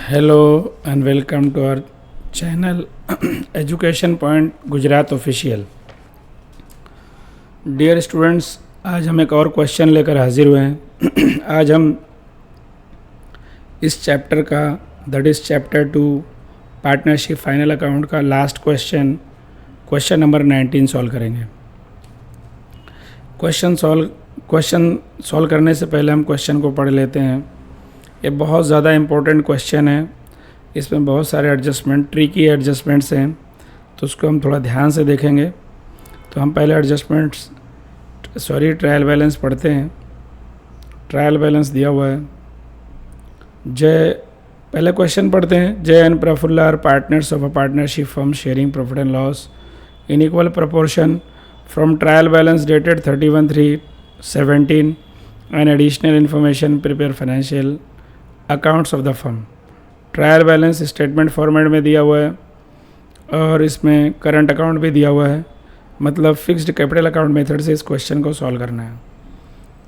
Hello and welcome to our channel Education Point Gujarat official. Dear students, आज हम एक और क्वेश्चन लेकर हाजिर हुए हैं। आज हम इस चैप्टर का that is chapter 2 partnership final account का लास्ट क्वेश्चन नंबर 19 सॉल्व करेंगे। क्वेश्चन सॉल्व करने से पहले हम क्वेश्चन को पढ़ लेते हैं। ये बहुत ज़्यादा इम्पोर्टेंट क्वेश्चन है, इसमें बहुत सारे एडजस्टमेंट ट्रिकी एडजस्टमेंट्स हैं, तो उसको हम थोड़ा ध्यान से देखेंगे। तो हम पहले ट्रायल बैलेंस पढ़ते हैं। ट्रायल बैलेंस दिया हुआ है। पहले क्वेश्चन पढ़ते हैं। Jay and Prafulla are partners of a partnership firm sharing profit and loss in equal proportion from trial balance dated 31/3/17 and additional information prepare financial accounts of the firm. Trial balance statement format में दिया हुआ है और इसमें current account भी दिया हुआ है, मतलब फिक्स्ड कैपिटल अकाउंट मेथड से इस क्वेश्चन को सॉल्व करना है।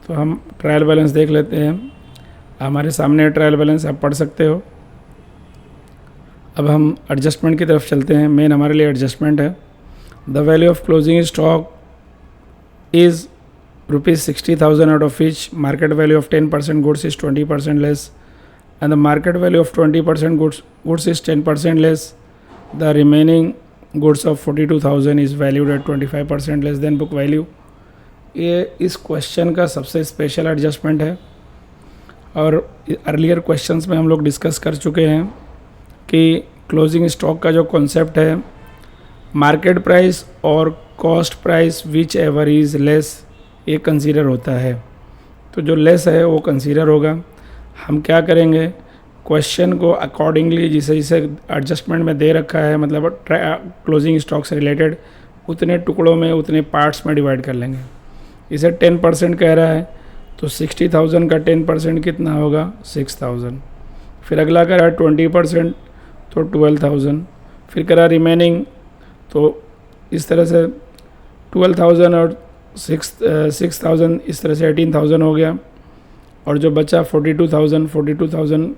तो हम ट्रायल बैलेंस देख लेते हैं। हमारे सामने ट्रायल बैलेंस आप पढ़ सकते हो। अब हम एडजस्टमेंट की तरफ चलते हैं। मेन हमारे लिए एडजस्टमेंट है। The value of closing stock is ₹60,000 out of which market value of 10% goods is 20% less and the market value of 20% goods is 10% less. The remaining goods of 42,000 is valued at 25% less than book value. ये इस question का सबसे special adjustment है और earlier questions में हम लोग discuss कर चुके हैं कि क्लोजिंग स्टॉक का जो कॉन्सेप्ट है, मार्केट प्राइस और cost price which ever is less, ये कंसीडर होता है। तो जो लेस है वो कंसीडर होगा। हम क्या करेंगे, क्वेश्चन को अकॉर्डिंगली जिसे एडजस्टमेंट में दे रखा है, मतलब क्लोजिंग स्टॉक से रिलेटेड उतने टुकड़ों में उतने पार्ट्स में डिवाइड कर लेंगे। इसे 10% कह रहा है तो 60,000 का 10% कितना होगा, 6,000। फिर अगला कह रहा है 20% तो 12,000। फिर कह रहा है रिमेनिंग, तो इस तरह से 12,000 और 6,000 इस तरह से 18,000 हो गया। और जो बचा 42,000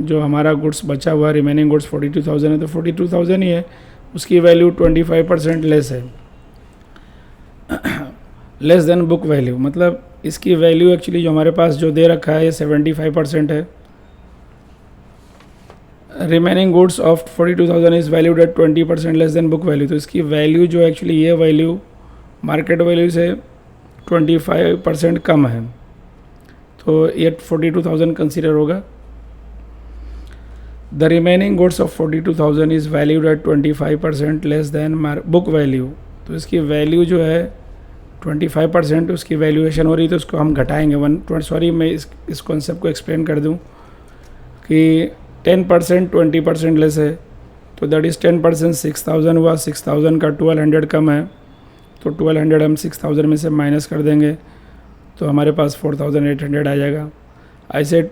जो हमारा गुड्स बचा हुआ रिमेनिंग गुड्स 42,000 है, तो 42,000 ही है। उसकी वैल्यू 25% लेस है, लेस देन बुक वैल्यू। मतलब इसकी वैल्यू एक्चुअली जो हमारे पास जो दे रखा है ये 75% है। Remaining goods of 42,000 is valued at 20% less than book value. तो इसकी वैल्यू जो एक्चुअली ये वैल्यू मार्केट वैल्यू से 25% कम है, तो ये 42,000 कंसीडर होगा। The remaining goods of 42,000 is valued at 25% less than book value. तो इसकी वैल्यू जो है 25% उसकी वैल्यूएशन हो रही, तो उसको हम घटाएंगे मैं इस कॉन्सेप्ट को एक्सप्लेन कर दूं कि 10% 20% लेस है, तो दैट इज़ 10% 6,000 हुआ। 6,000 का 1,200 कम है, तो 1,200 हम 6,000 में से माइनस कर देंगे तो हमारे पास 4,800 आ जाएगा। ऐसे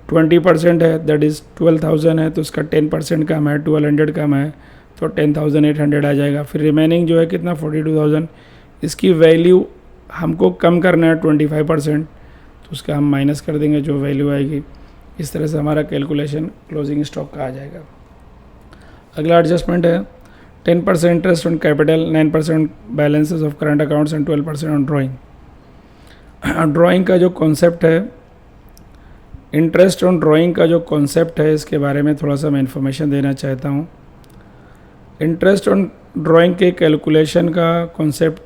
20% है दैट इज़ 12,000 है, तो उसका 10% कम है, 1,200 कम है, तो 10,800 आ जाएगा। फिर रिमेनिंग जो है कितना 42,000, इसकी वैल्यू हमको कम करना है 25%, तो उसका हम माइनस कर देंगे जो वैल्यू आएगी। इस तरह से हमारा कैलकुलेशन क्लोजिंग स्टॉक का आ जाएगा। अगला एडजस्टमेंट है 10% interest on capital, 9% balances of current accounts and 12% on drawing. Drawing का जो कॉन्सेप्ट है, इंटरेस्ट ऑन ड्राइंग का जो कॉन्सेप्ट है, इसके बारे में थोड़ा सा मैं इन्फॉर्मेशन देना चाहता हूँ। इंटरेस्ट ऑन ड्राइंग के कैलकुलेशन का कॉन्सेप्ट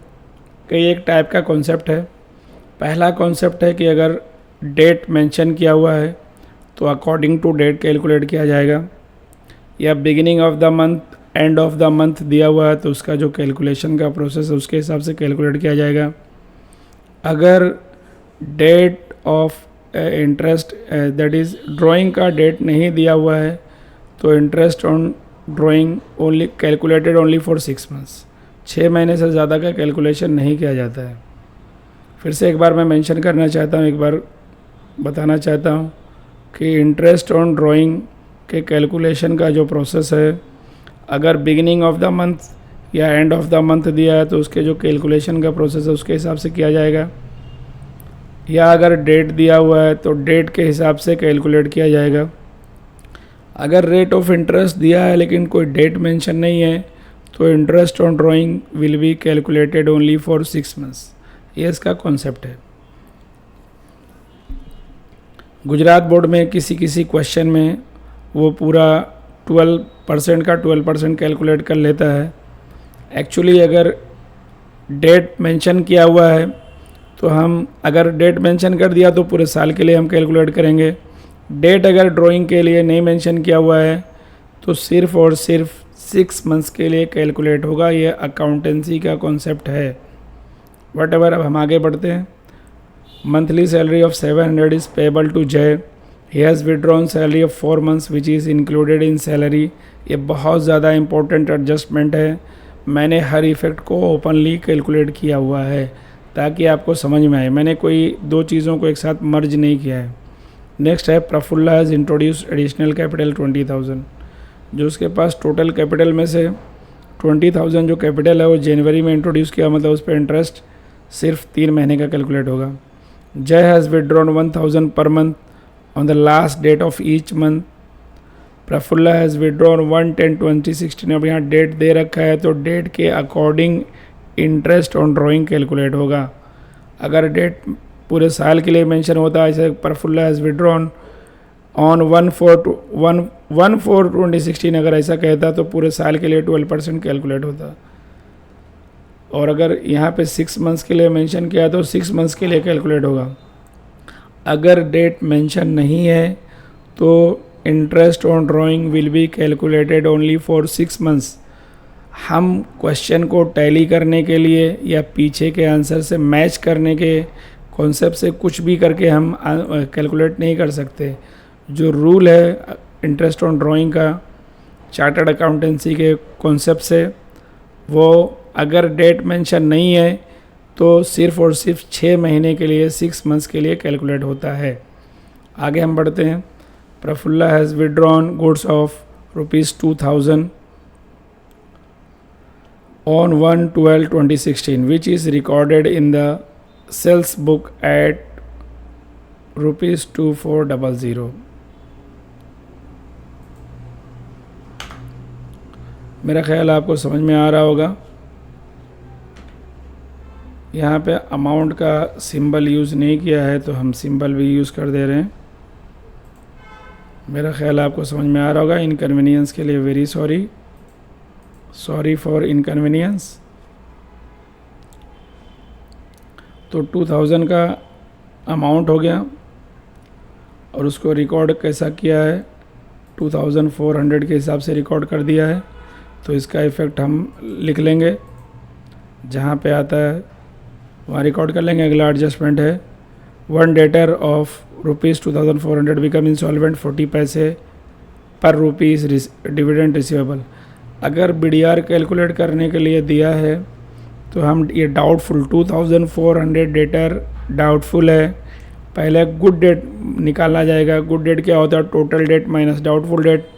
कई एक टाइप का कॉन्सेप्ट है। पहला कॉन्सेप्ट है कि अगर डेट मेंशन किया हुआ है तो अकॉर्डिंग टू डेट कैलकुलेट किया जाएगा, या beginning of the month end of the month दिया हुआ है तो उसका जो कैलकुलेशन का प्रोसेस है उसके हिसाब से कैलकुलेट किया जाएगा। अगर date of interest that is drawing का डेट नहीं दिया हुआ है तो interest on drawing only calculated only for 6 months, 6 महीने से ज़्यादा का कैलकुलेशन नहीं किया जाता है। फिर से एक बार मैं मेंशन करना चाहता हूँ, एक बार बताना चाहता हूँ कि इंटरेस्ट ऑन ड्राइंग के कैलकुलेशन का जो प्रोसेस है, अगर बिगिनिंग ऑफ द मंथ या एंड ऑफ द मंथ दिया है तो उसके जो कैलकुलेशन का प्रोसेस है उसके हिसाब से किया जाएगा, या अगर डेट दिया हुआ है तो डेट के हिसाब से कैलकुलेट किया जाएगा। अगर रेट ऑफ इंटरेस्ट दिया है लेकिन कोई डेट मेंशन नहीं है तो interest on drawing will be calculated only for 6 months. ये इसका कॉन्सेप्ट है। गुजरात बोर्ड में किसी क्वेश्चन में वो पूरा 12% का 12% कैलकुलेट कर लेता है। एक्चुअली अगर डेट मेंशन किया हुआ है तो हम अगर डेट मेंशन कर दिया तो पूरे साल के लिए हम कैलकुलेट करेंगे। डेट अगर ड्राइंग के लिए नहीं मेंशन किया हुआ है तो सिर्फ और सिर्फ 6 मंथ्स के लिए कैलकुलेट होगा। ये अकाउंटेंसी का कॉन्सेप्ट है। वट एवर, अब हम आगे बढ़ते हैं। Monthly salary of 700 is payable to Jay. He has withdrawn salary of 4 months which is included in salary. ये बहुत ज़्यादा इंपॉर्टेंट एडजस्टमेंट है। मैंने हर इफ़ेक्ट को ओपनली कैलकुलेट किया हुआ है ताकि आपको समझ में आए। मैंने कोई दो चीज़ों को एक साथ मर्ज नहीं किया है। नेक्स्ट है Prafulla has introduce additional capital 20,000। जो उसके पास टोटल कैपिटल में से 20,000 जो कैपिटल है वो जनवरी में इंट्रोड्यूस किया, मतलब उस पर इंटरेस्ट सिर्फ 3 महीने का कैलकुलेट होगा। जय हैज़ विड्रॉन 1,000 पर month on the last date of each month. Prafulla has withdrawn 1/10/2016। अब यहाँ डेट दे रखा है तो डेट के according interest on drawing calculate होगा। अगर डेट पूरे साल के लिए मेंशन होता है, जैसे प्रफुल्ला हैज़ विड्रॉन ऑन 1/4/2016 अगर ऐसा कहता तो पूरे साल के लिए 12% कैलकुलेट होता। और अगर यहाँ पे 6 मंथ्स के लिए मेंशन किया तो 6 मंथ्स के लिए कैलकुलेट होगा। अगर डेट मेंशन नहीं है तो interest on drawing will be calculated only for 6 months. हम क्वेश्चन को टैली करने के लिए या पीछे के आंसर से मैच करने के कॉन्सेप्ट से कुछ भी करके हम कैलकुलेट नहीं कर सकते। जो रूल है इंटरेस्ट ऑन ड्राइंग का चार्टर्ड अकाउंटेंसी के कॉन्सेप्ट से, वो अगर डेट मेंशन नहीं है तो सिर्फ और सिर्फ 6 महीने के लिए 6 मंथ्स के लिए कैलकुलेट होता है। आगे हम बढ़ते हैं। Prafulla has withdrawn goods of ₹2,000 on 1/12/2016 which is recorded in the sales book at ₹2,400। मेरा ख्याल आपको समझ में आ रहा होगा। यहाँ पे अमाउंट का सिंबल यूज़ नहीं किया है तो हम सिंबल भी यूज़ कर दे रहे हैं। मेरा ख्याल आपको समझ में आ रहा होगा। इनकन्वीनियंस के लिए वेरी सॉरी फॉर इनकन्वीनियंस। तो 2000 का अमाउंट हो गया और उसको रिकॉर्ड कैसा किया है, 2400 के हिसाब से रिकॉर्ड कर दिया है। तो इसका इफ़ेक्ट हम लिख लेंगे, जहाँ पे आता है वहाँ रिकॉर्ड कर लेंगे। अगला एडजस्टमेंट है 1 डेटर ऑफ ₹2,400 बिकम इंसॉल्वेंट 40 पैसे पर रुपीज़ डिविडेंड रिसीवेबल। अगर BDR कैलकुलेट करने के लिए दिया है तो हम ये डाउटफुल 2400 डेटर डाउटफुल है, पहले गुड डेट निकालना जाएगा। गुड डेट क्या होता है, total date minus doubtful debt.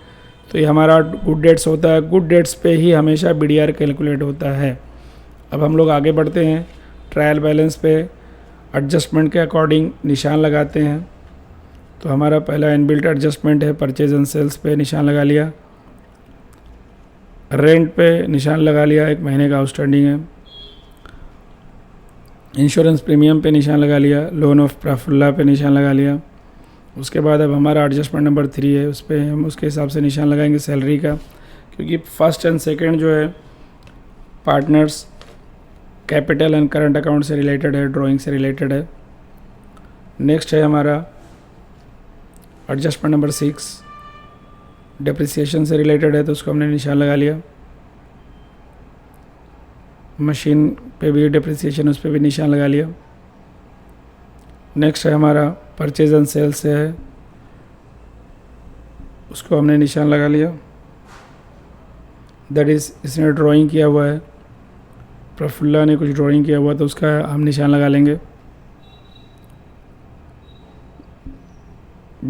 तो ये हमारा गुड डेट्स होता है। गुड डेट्स पे ही हमेशा BDR कैलकुलेट होता है। अब हम लोग आगे बढ़ते हैं। ट्रायल बैलेंस पे एडजस्टमेंट के अकॉर्डिंग निशान लगाते हैं। तो हमारा पहला इनबिल्ट एडजस्टमेंट है, परचेज एंड सेल्स पे निशान लगा लिया। रेंट पे निशान लगा लिया, 1 महीने का आउटस्टैंडिंग है। इंश्योरेंस प्रीमियम पे निशान लगा लिया। लोन ऑफ प्रफुल्ला पे निशान लगा लिया। उसके बाद अब हमारा एडजस्टमेंट नंबर 3 है, उस पर हम उसके हिसाब से निशान लगाएंगे सैलरी का, क्योंकि फर्स्ट एंड सेकंड जो है partners capital and current account से रिलेटेड है, ड्राइंग से रिलेटेड है। नेक्स्ट है हमारा एडजस्टमेंट नंबर 6, डिप्रिसिएशन से रिलेटेड है, तो उसको हमने निशान लगा लिया। मशीन पे भी डिप्रिसिएशन, उस पर भी निशान लगा लिया। नेक्स्ट है हमारा परचेज एंड सेल्स से है, उसको हमने निशान लगा लिया। दैट इज़ इसने ड्राइंग किया हुआ है, प्रफुल्ला ने कुछ ड्राइंग किया हुआ तो उसका हम निशान लगा लेंगे।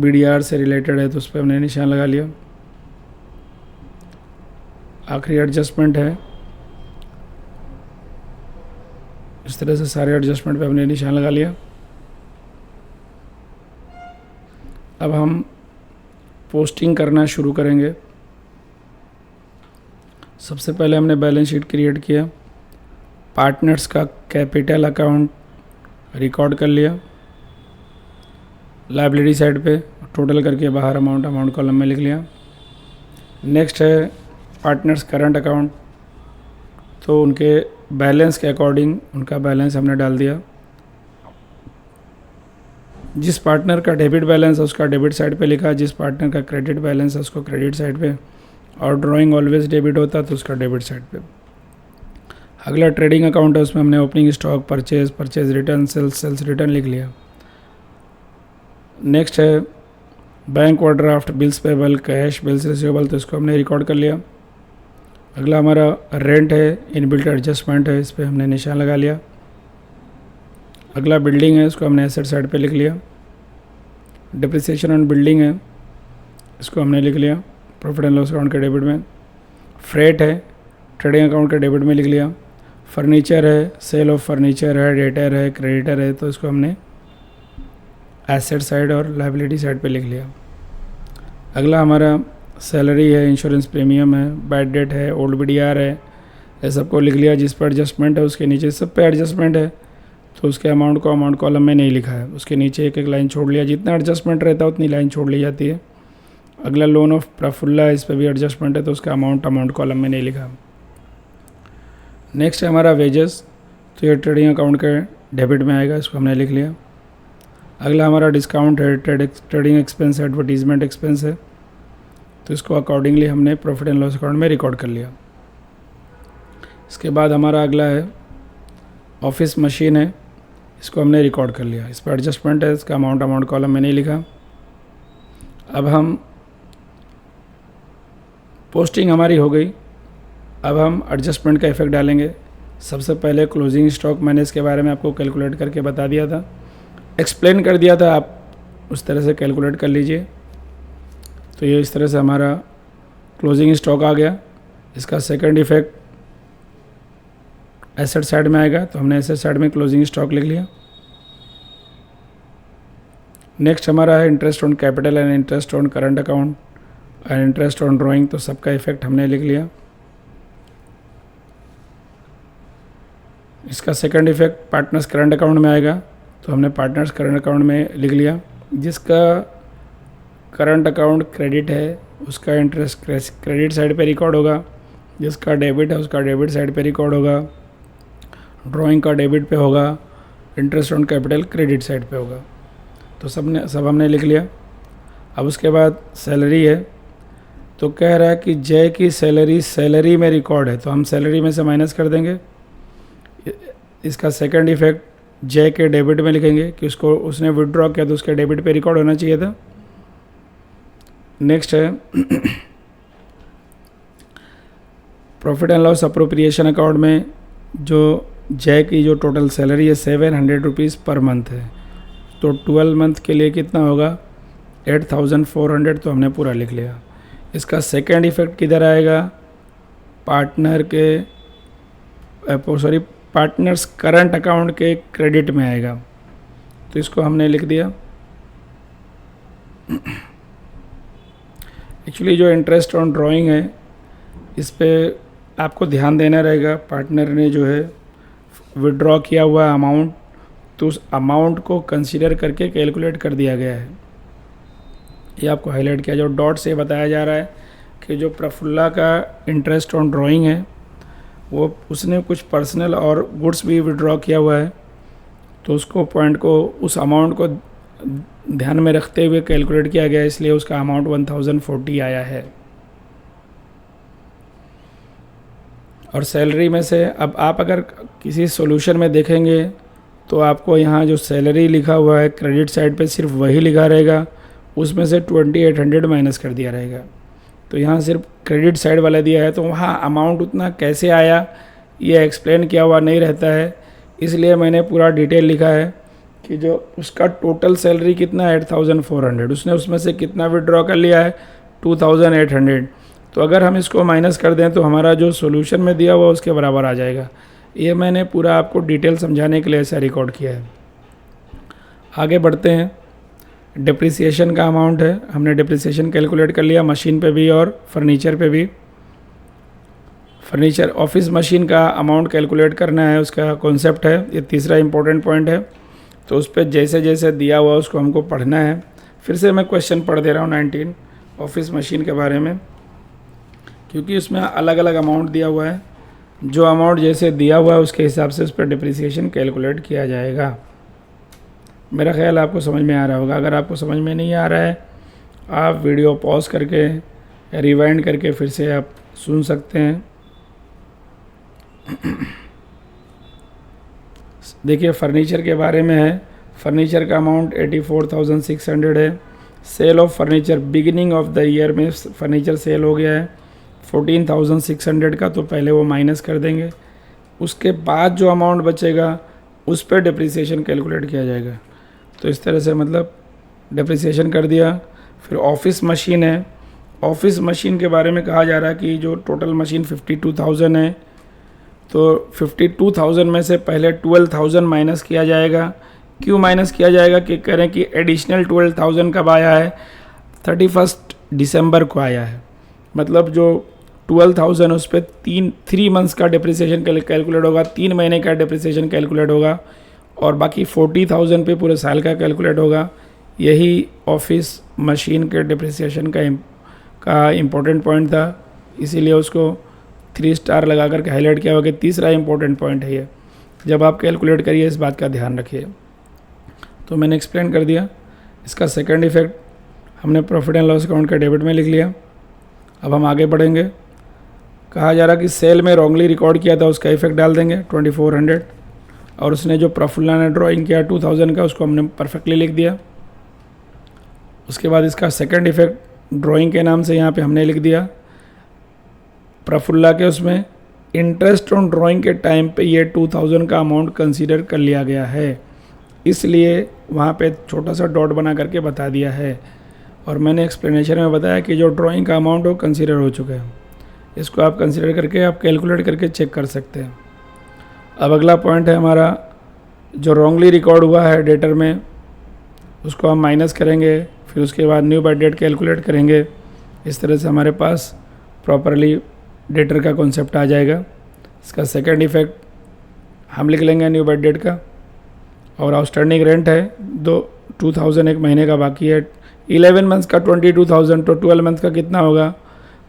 BDR से रिलेटेड है तो उस पर हमने निशान लगा लिया। आखिरी एडजस्टमेंट है, इस तरह से सारे एडजस्टमेंट पे हमने निशान लगा लिया। अब हम पोस्टिंग करना शुरू करेंगे। सबसे पहले हमने बैलेंस शीट क्रिएट किया, पार्टनर्स का कैपिटल अकाउंट रिकॉर्ड कर लिया लाइबिलिटी साइड पे, टोटल करके बाहर अमाउंट कॉलम में लिख लिया। नेक्स्ट है पार्टनर्स करंट अकाउंट, तो उनके बैलेंस के अकॉर्डिंग उनका बैलेंस हमने डाल दिया। जिस पार्टनर का डेबिट बैलेंस है उसका डेबिट साइड पे लिखा, जिस पार्टनर का क्रेडिट बैलेंस है उसको क्रेडिट साइड पे, और ड्राइंग ऑलवेज डेबिट होता तो उसका डेबिट साइड पे। अगला ट्रेडिंग अकाउंट है, उसमें हमने opening stock, purchase return, sales return लिख लिया। नेक्स्ट है bank overdraft, bills payable, cash, bills receivable, तो इसको हमने रिकॉर्ड कर लिया। अगला हमारा रेंट है, इनबिल्ट एडजस्टमेंट है, इस पर हमने निशान लगा लिया। अगला बिल्डिंग है, इसको हमने एसेट साइड पे लिख लिया। डिप्रिसिएशन ऑन बिल्डिंग है, इसको हमने लिख लिया प्रॉफिट एंड लॉस अकाउंट के डेबिट में। फ्रेट है, ट्रेडिंग अकाउंट के डेबिट में लिख लिया। फर्नीचर है, सेल ऑफ फर्नीचर है, डेटर है, क्रेडिटर है, तो इसको हमने एसेट साइड और लाइबिलिटी साइड पे लिख लिया। अगला हमारा सैलरी है, इंश्योरेंस प्रीमियम है, बैड डेट है, ओल्ड BDR है, ये सबको लिख लिया। जिस पर एडजस्टमेंट है उसके नीचे सब पे एडजस्टमेंट है तो उसके अमाउंट को अमाउंट कॉलम में नहीं लिखा है, उसके नीचे एक एक लाइन छोड़ लिया। जितना एडजस्टमेंट रहता है उतनी लाइन छोड़ ली जाती है। अगला लोन ऑफ प्रफुल्ला है, इस पर भी एडजस्टमेंट है तो उसका अमाउंट कॉलम में नहीं लिखा। नेक्स्ट है हमारा वेजेस, तो ये ट्रेडिंग अकाउंट के डेबिट में आएगा, इसको हमने लिख लिया। अगला हमारा डिस्काउंट है, ट्रेडिंग एक्सपेंस, एडवर्टीजमेंट एक्सपेंस है, तो इसको अकॉर्डिंगली हमने प्रॉफिट एंड लॉस अकाउंट में रिकॉर्ड कर लिया। इसके बाद हमारा अगला है ऑफिस मशीन है, इसको हमने रिकॉर्ड कर लिया। इस पर एडजस्टमेंट है, इसका अमाउंट कॉलम में नहीं लिखा। अब हम पोस्टिंग हमारी हो गई, अब हम एडजस्टमेंट का इफेक्ट डालेंगे। सबसे पहले क्लोजिंग स्टॉक, मैंने इसके बारे में आपको कैलकुलेट करके बता दिया था, एक्सप्लेन कर दिया था, आप उस तरह से कैलकुलेट कर लीजिए। तो ये इस तरह से हमारा क्लोजिंग स्टॉक आ गया। इसका सेकंड इफेक्ट एसेट साइड में आएगा, तो हमने एसेट साइड में क्लोजिंग स्टॉक लिख लिया। नेक्स्ट हमारा है interest on capital and interest on current account and interest on drawing, तो सबका इफेक्ट हमने लिख लिया। इसका second effect partners current account में आएगा, तो हमने पार्टनर्स करंट अकाउंट में लिख लिया। जिसका करंट अकाउंट क्रेडिट है उसका इंटरेस्ट क्रेडिट साइड पे रिकॉर्ड होगा, जिसका डेबिट है उसका डेबिट साइड पे रिकॉर्ड होगा, ड्राइंग का डेबिट पे होगा, interest on capital credit side पे होगा। तो सब हमने लिख लिया। अब उसके बाद सैलरी है, तो कह रहा है कि जय की सैलरी में रिकॉर्ड है, तो हम सैलरी में से माइनस कर देंगे। इसका सेकंड इफेक्ट जय के डेबिट में लिखेंगे कि उसने विड्रॉ किया तो उसके डेबिट पे रिकॉर्ड होना चाहिए था। नेक्स्ट है profit and loss appropriation account में जो जय की जो टोटल सैलरी है 700 रुपीज़ पर मंथ है, तो 12 मंथ के लिए कितना होगा 8400, तो हमने पूरा लिख लिया। इसका सेकंड इफेक्ट किधर आएगा, पार्टनर्स करंट अकाउंट के क्रेडिट में आएगा, तो इसको हमने लिख दिया। एक्चुअली जो इंटरेस्ट ऑन ड्राइंग है इस पे आपको ध्यान देना रहेगा। पार्टनर ने जो है विड्रॉ किया हुआ अमाउंट, तो उस अमाउंट को कंसीडर करके कैलकुलेट कर दिया गया है, ये आपको हाईलाइट किया। जो डॉट से बताया जा रहा है कि जो प्रफुल्ला का इंटरेस्ट ऑन ड्राइंग है वो उसने कुछ पर्सनल और गुड्स भी विड्रॉ किया हुआ है, तो उसको पॉइंट को उस अमाउंट को ध्यान में रखते हुए कैलकुलेट किया गया, इसलिए उसका अमाउंट 1040 आया है। और सैलरी में से अब आप अगर किसी सॉल्यूशन में देखेंगे तो आपको यहाँ जो सैलरी लिखा हुआ है क्रेडिट साइड पे सिर्फ वही लिखा रहेगा, उसमें से 2800 माइनस कर दिया रहेगा। तो यहाँ सिर्फ क्रेडिट साइड वाला दिया है, तो वहाँ अमाउंट उतना कैसे आया ये एक्सप्लेन किया हुआ नहीं रहता है, इसलिए मैंने पूरा डिटेल लिखा है कि जो उसका टोटल सैलरी कितना है 8400, उसने उसमें से कितना विड्रॉ कर लिया है 2800। तो अगर हम इसको माइनस कर दें तो हमारा जो सॉल्यूशन में दिया हुआ उसके बराबर आ जाएगा। ये मैंने पूरा आपको डिटेल समझाने के लिए ऐसा रिकॉर्ड किया है। आगे बढ़ते हैं। डिप्रिसिएशन का अमाउंट है, हमने डिप्रिसिएशन कैलकुलेट कर लिया मशीन पे भी और फर्नीचर पे भी। फर्नीचर ऑफिस मशीन का अमाउंट कैलकुलेट करना है, उसका कॉन्सेप्ट है, ये तीसरा इंपॉर्टेंट पॉइंट है। तो उस पर जैसे जैसे दिया हुआ उसको हमको पढ़ना है। फिर से मैं क्वेश्चन पढ़ दे रहा हूँ 19 ऑफिस मशीन के बारे में, क्योंकि उसमें अलग अलग अमाउंट दिया हुआ है। जो अमाउंट जैसे दिया हुआ है उसके हिसाब से उस पर डिप्रिसिएशन कैलकुलेट किया जाएगा। मेरा ख्याल आपको समझ में आ रहा होगा। अगर आपको समझ में नहीं आ रहा है, आप वीडियो पॉज करके या रिवाइंड करके फिर से आप सुन सकते हैं। देखिए फर्नीचर के बारे में है। फर्नीचर का अमाउंट 84,600 है। Sale of furniture beginning of the year में फर्नीचर सेल हो गया है 14,600 का, तो पहले वो माइनस कर देंगे। उसके बाद जो अमाउंट बचेगा उस पर डिप्रिसिएशन कैलकुलेट किया जाएगा। तो इस तरह से मतलब डिप्रिसिएशन कर दिया। फिर ऑफिस मशीन है। ऑफिस मशीन के बारे में कहा जा रहा है कि जो टोटल मशीन 52,000 है, तो 52,000 में से पहले 12,000 माइनस किया जाएगा। क्यों माइनस किया जाएगा कि कह रहे हैं कि एडिशनल 12,000 कब आया है, 31 दिसंबर को आया है। मतलब जो 12,000 उस पर 3 मंथ्स का डिप्रिसिएशन कैलकुलेट होगा, 3 महीने का डिप्रिसिएशन कैलकुलेट होगा, और बाकी 40,000 पे पूरे साल का कैलकुलेट होगा। यही ऑफिस मशीन के डिप्रिसिएशन का इम्पोर्टेंट पॉइंट था, इसीलिए उसको 3 स्टार लगा करके हाईलाइट किया हुआ कि तीसरा इम्पोर्टेंट पॉइंट है ये। जब आप कैलकुलेट करिए इस बात का ध्यान रखिए। तो मैंने एक्सप्लेन कर दिया। इसका सेकंड इफेक्ट हमने प्रॉफिट एंड लॉस अकाउंट के डेबिट में लिख लिया। अब हम आगे बढ़ेंगे। कहा जा रहा कि सेल में रॉन्गली रिकॉर्ड किया था उसका इफेक्ट डाल देंगे 2400, और उसने जो प्रफुल्ला ने ड्राइंग किया 2000 का उसको हमने परफेक्टली लिख दिया। उसके बाद इसका सेकंड इफेक्ट ड्राइंग के नाम से यहाँ पे हमने लिख दिया। प्रफुल्ला के उसमें इंटरेस्ट ऑन ड्राइंग के टाइम पे ये 2000 का अमाउंट कंसीडर कर लिया गया है, इसलिए वहाँ पे छोटा सा डॉट बना करके बता दिया है। और मैंने एक्सप्लेनेशन में बताया कि जो ड्राइंग का अमाउंट वो कंसीडर हो चुका है। इसको आप कंसीडर करके आप कैलकुलेट करके चेक कर सकते हैं। अब अगला पॉइंट है हमारा जो रॉन्गली रिकॉर्ड हुआ है डेटर में, उसको हम माइनस करेंगे। फिर उसके बाद न्यू बाय डेट कैलकुलेट करेंगे। इस तरह से हमारे पास प्रॉपरली डेटर का कॉन्सेप्ट आ जाएगा। इसका सेकंड इफेक्ट हम लिख लेंगे न्यू बाय डेट का। और आउटस्टैंडिंग रेंट है 2000 एक महीने का बाकी है। 11 मंथ्स का 22,000, तो 12 मंथ का कितना होगा,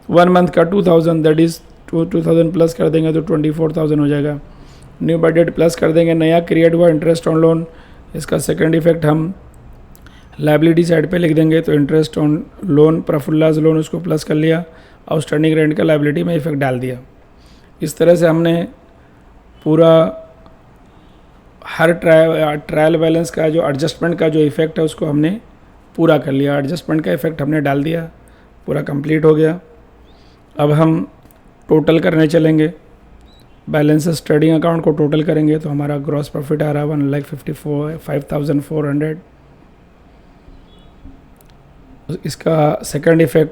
1 मंथ का 2000, दैट इज़ 2000 प्लस कर देंगे तो 24,000 हो जाएगा। न्यू बाय डेट प्लस कर देंगे नया क्रिएट हुआ इंटरेस्ट ऑन लोन। इसका सेकंड इफेक्ट हम लाइबिलिटी साइड पे लिख देंगे, तो इंटरेस्ट ऑन लोन प्रफुल्लाज लोन उसको प्लस कर लिया, आउटस्टैंडिंग रेंट का लाइबिलिटी में इफेक्ट डाल दिया। इस तरह से हमने पूरा हर ट्रायल बैलेंस का जो एडजस्टमेंट का जो इफेक्ट है उसको हमने पूरा कर लिया। एडजस्टमेंट का इफेक्ट हमने डाल दिया, पूरा कंप्लीट हो गया। अब हम टोटल करने चलेंगे। बैलेंसेस ट्रेडिंग अकाउंट को टोटल करेंगे तो हमारा ग्रॉस प्रॉफिट आ रहा है 1,54,5,400। इसका second effect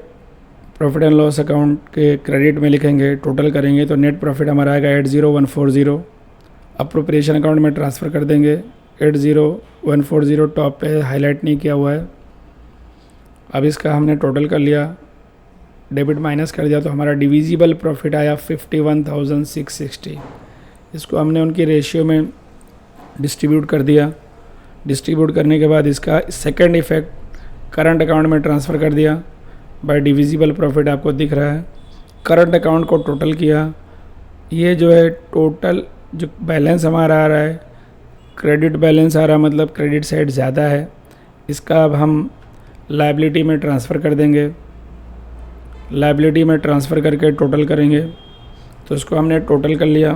profit and loss account के क्रेडिट में लिखेंगे, टोटल करेंगे तो नेट प्रॉफिट हमारा आएगा 80,140। अप्रोप्रिएशन अकाउंट में ट्रांसफ़र कर देंगे 80,140, टॉप पे हाईलाइट नहीं किया हुआ है। अब इसका हमने टोटल कर लिया, डेबिट माइनस कर दिया तो हमारा डिविजिबल प्रॉफिट आया 51,660। इसको हमने उनकी रेशियो में डिस्ट्रीब्यूट कर दिया। डिस्ट्रीब्यूट करने के बाद इसका सेकंड इफेक्ट करंट अकाउंट में ट्रांसफ़र कर दिया बाय डिविजिबल प्रॉफिट आपको दिख रहा है। करंट अकाउंट को टोटल किया। ये जो है टोटल जो बैलेंस हमारा आ रहा है, क्रेडिट बैलेंस आ रहा है, मतलब क्रेडिट साइड ज़्यादा है। इसका अब हम लायबिलिटी में ट्रांसफ़र कर देंगे। लायबिलिटी में ट्रांसफ़र करके टोटल करेंगे, तो इसको हमने टोटल कर लिया।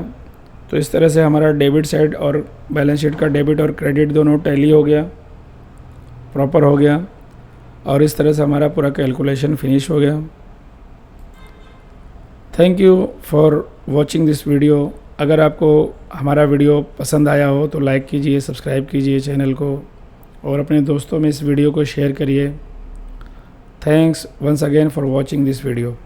तो इस तरह से हमारा डेबिट साइड और बैलेंस शीट का डेबिट और क्रेडिट दोनों टैली हो गया, प्रॉपर हो गया, और इस तरह से हमारा पूरा कैलकुलेशन फिनिश हो गया। Thank you for watching this video. अगर आपको हमारा वीडियो पसंद आया हो तो लाइक कीजिए, सब्सक्राइब कीजिए चैनल को, और अपने दोस्तों में इस वीडियो को शेयर करिए। Thanks once again for watching this video.